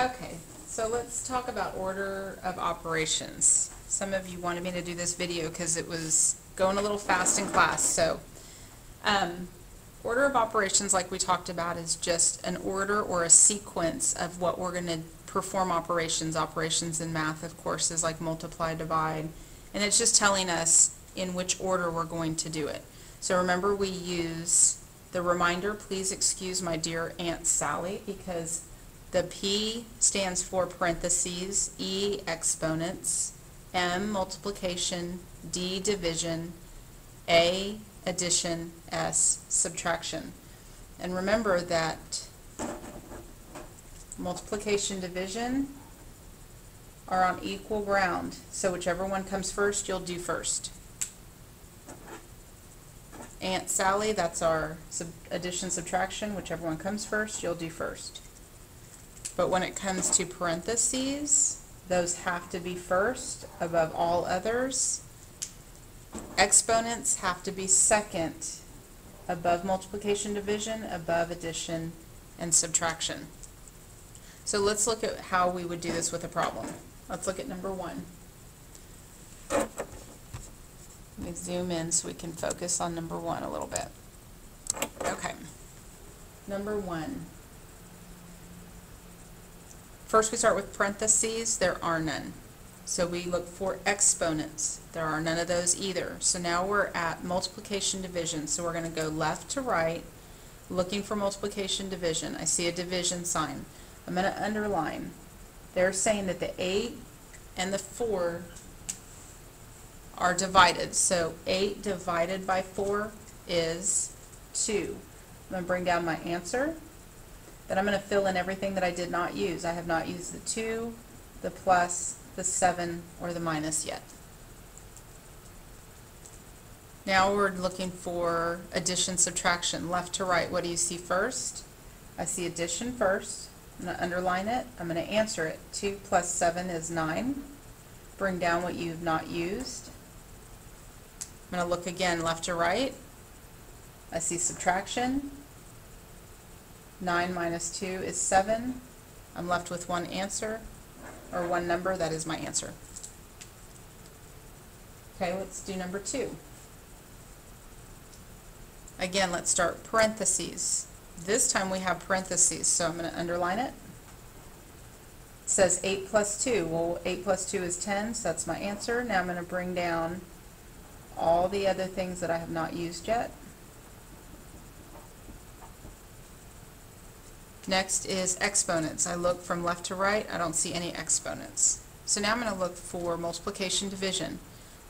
Okay, so let's talk about order of operations. Some of you wanted me to do this video because it was going a little fast in class. So, order of operations, like we talked about, is just an order or a sequence of what we're going to perform operations. Operations in math, of course, is like multiply, divide, and it's just telling us in which order we're going to do it. So remember, we use the reminder, please excuse my dear Aunt Sally, because the P stands for parentheses, E exponents, M multiplication, D division, A addition, S subtraction. And remember that multiplication, division are on equal ground, so whichever one comes first, you'll do first. Aunt Sally, that's our addition, subtraction, whichever one comes first, you'll do first. But when it comes to parentheses, those have to be first above all others. Exponents have to be second above multiplication, division, above addition and subtraction. So let's look at how we would do this with a problem. Let's look at number 1. Let me zoom in so we can focus on number 1 a little bit. Okay, number 1. First we start with parentheses. There are none. So we look for exponents. There are none of those either. So now we're at multiplication, division. So we're going to go left to right, looking for multiplication, division. I see a division sign. I'm going to underline. They're saying that the 8 and the 4 are divided. So 8 divided by 4 is 2. I'm going to bring down my answer. Then I'm going to fill in everything that I did not use. I have not used the 2, the plus, the 7, or the minus yet. Now we're looking for addition, subtraction, left to right. What do you see first? I see addition first. I'm going to underline it. I'm going to answer it. 2 plus 7 is 9. Bring down what you've not used. I'm going to look again left to right. I see subtraction. 9 minus 2 is 7. I'm left with one answer, or one number. That is my answer. Okay, let's do number 2. Again, let's start parentheses. This time we have parentheses, so I'm going to underline it. It says 8 plus 2. Well, 8 plus 2 is 10, so that's my answer. Now I'm going to bring down all the other things that I have not used yet. Next is exponents. I look from left to right. I don't see any exponents. So now I'm going to look for multiplication, division.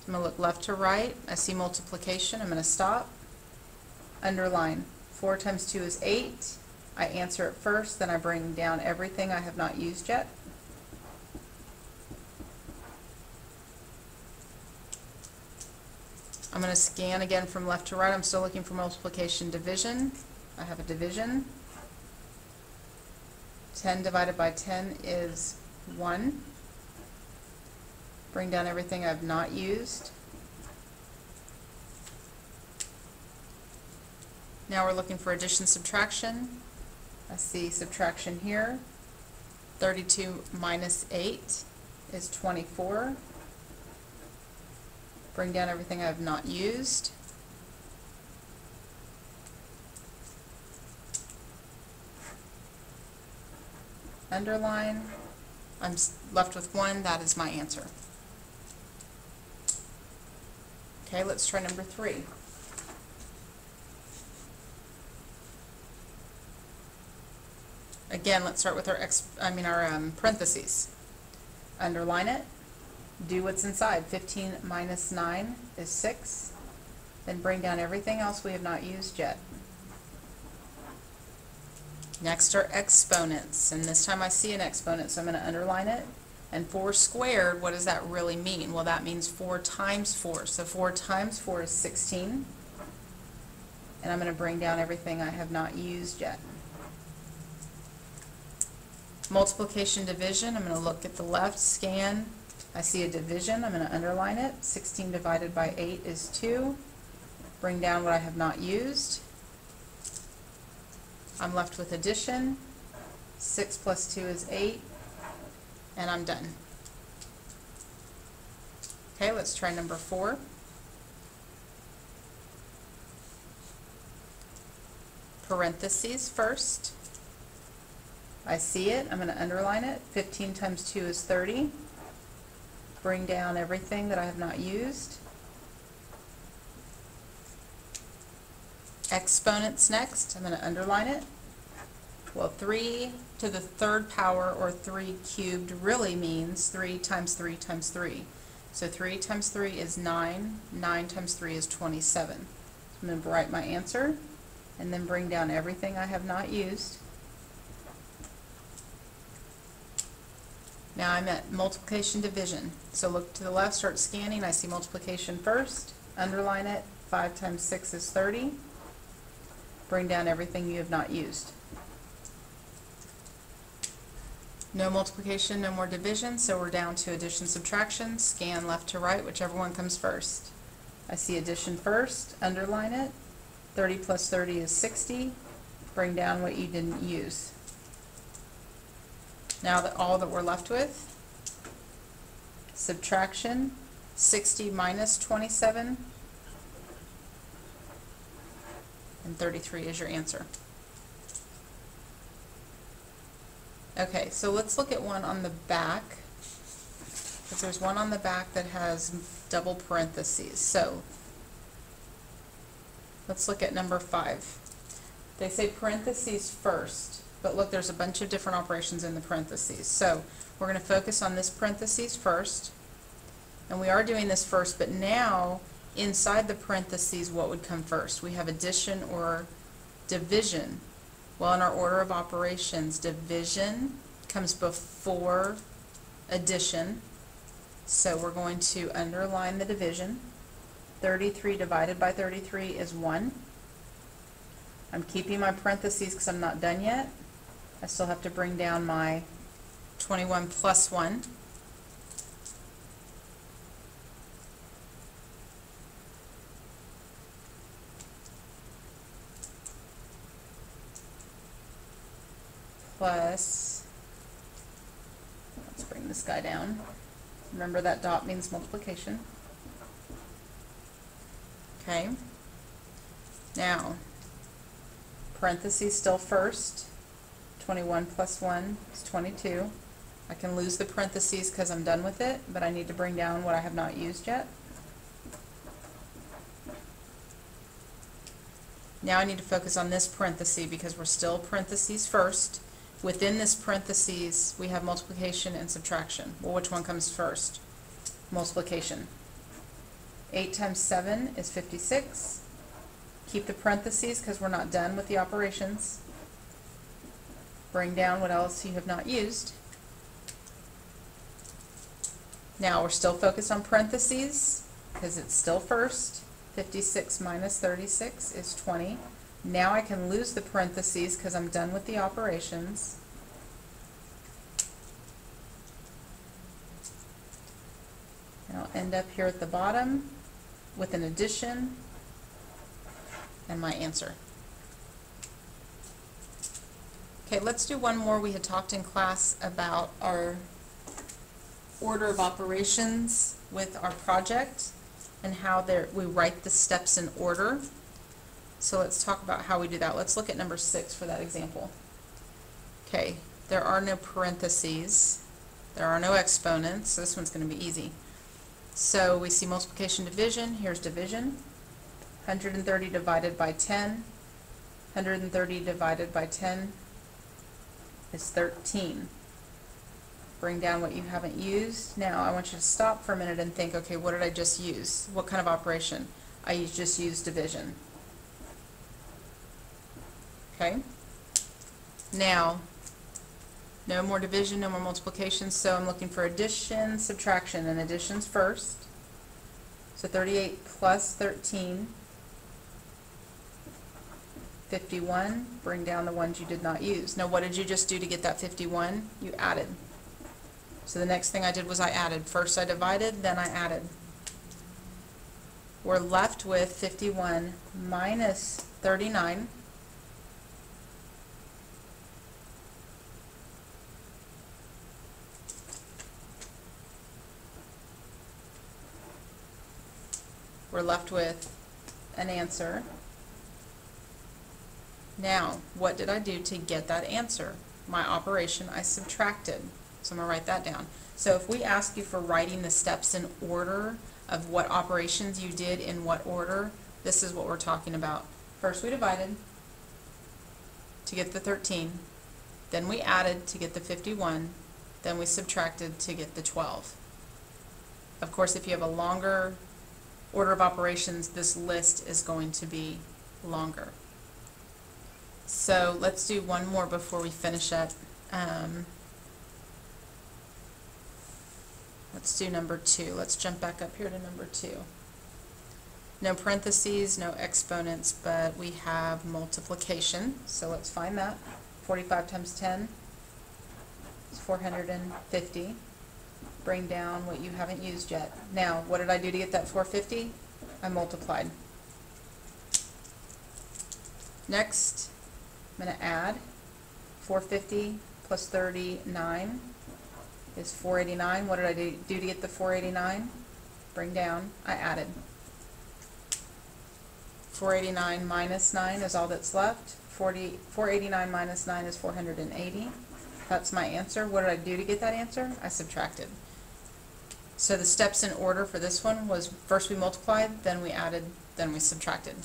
I'm going to look left to right. I see multiplication. I'm going to stop. Underline. 4 times 2 is 8. I answer it first, then I bring down everything I have not used yet. I'm going to scan again from left to right. I'm still looking for multiplication, division. I have a division. 10 divided by 10 is 1. Bring down everything I've not used. Now we're looking for addition, subtraction. I see subtraction here. 32 minus 8 is 24. Bring down everything I have not used. Underline. I'm left with 1. That is my answer. Okay, let's try number 3. Again, let's start with our parentheses. Underline it. Do what's inside. 15 minus 9 is 6. Then bring down everything else we have not used yet. Next are exponents, and this time I see an exponent, so I'm going to underline it. And 4 squared, what does that really mean? Well, that means 4 times 4. So 4 times 4 is 16. And I'm going to bring down everything I have not used yet. Multiplication, division, I'm going to look at the left, scan. I see a division, I'm going to underline it. 16 divided by 8 is 2. Bring down what I have not used. I'm left with addition. 6 plus 2 is 8. and I'm done. Okay, let's try number 4. Parentheses first. I see it, I'm going to underline it. 15 times 2 is 30. Bring down everything that I have not used. Exponents next, I'm going to underline it. Well, 3 to the third power, or 3 cubed, really means 3 times 3 times 3. So 3 times 3 is 9, 9 times 3 is 27. So I'm going to write my answer, and then bring down everything I have not used. Now I'm at multiplication division. So look to the left, start scanning. I see multiplication first. Underline it. 5 times 6 is 30. Bring down everything you have not used. No multiplication, no more division, so we're down to addition, subtraction. Scan left to right, whichever one comes first. I see addition first. Underline it. 30 plus 30 is 60. Bring down what you didn't use. Now that all that we're left with, subtraction, 60 minus 27, and 33 is your answer. Okay, so let's look at one on the back, because there's one on the back that has double parentheses. So let's look at number 5. They say parentheses first, but look, there's a bunch of different operations in the parentheses. So we're going to focus on this parentheses first, and we are doing this first, but now inside the parentheses, what would come first? We have addition or division. Well, in our order of operations, division comes before addition, so we're going to underline the division. 33 divided by 33 is 1. I'm keeping my parentheses because I'm not done yet. I still have to bring down my 21 plus 1. Plus, let's bring this guy down. Remember that dot means multiplication. Okay. Now, parentheses still first. 21 plus 1 is 22. I can lose the parentheses because I'm done with it, but I need to bring down what I have not used yet. Now I need to focus on this parenthesis because we're still parentheses first. Within this parentheses, we have multiplication and subtraction. Well, which one comes first? Multiplication. 8 times 7 is 56. Keep the parentheses because we're not done with the operations. Bring down what else you have not used. Now we're still focused on parentheses because it's still first. 56 minus 36 is 20. Now I can lose the parentheses because I'm done with the operations. And I'll end up here at the bottom with an addition and my answer. Okay, let's do one more. We had talked in class about our order of operations with our project and how we write the steps in order. So let's talk about how we do that. Let's look at number 6 for that example. Okay, there are no parentheses, there are no exponents, so this one's going to be easy. So we see multiplication, division. Here's division. 130 divided by 10. 130 divided by 10 is 13. Bring down what you haven't used. Now I want you to stop for a minute and think, okay, what did I just use? What kind of operation? I just used division. Okay? Now, no more division, no more multiplication, so I'm looking for addition, subtraction, and additions first. So 38 plus 13, 51. Bring down the ones you did not use. Now what did you just do to get that 51? You added. So the next thing I did was I added. First I divided, then I added. We're left with 51 minus 39. We're left with an answer. Now, what did I do to get that answer? My operation, I subtracted. So I'm going to write that down. So if we ask you for writing the steps in order of what operations you did in what order, this is what we're talking about. First we divided to get the 13, then we added to get the 51, then we subtracted to get the 12. Of course, if you have a longer order of operations, this list is going to be longer. So let's do one more before we finish up. Let's do number 2. Let's jump back up here to number 2. No parentheses, no exponents, but we have multiplication. So let's find that. 45 times 10 is 450. Bring down what you haven't used yet. Now, what did I do to get that 450? I multiplied. Next, I'm going to add 450 plus 39 is 489. What did I do to get the 489? Bring down, I added. 489 minus 9 is all that's left. 489 minus 9 is 480. That's my answer. What did I do to get that answer? I subtracted. So the steps in order for this one was first we multiplied, then we added, then we subtracted.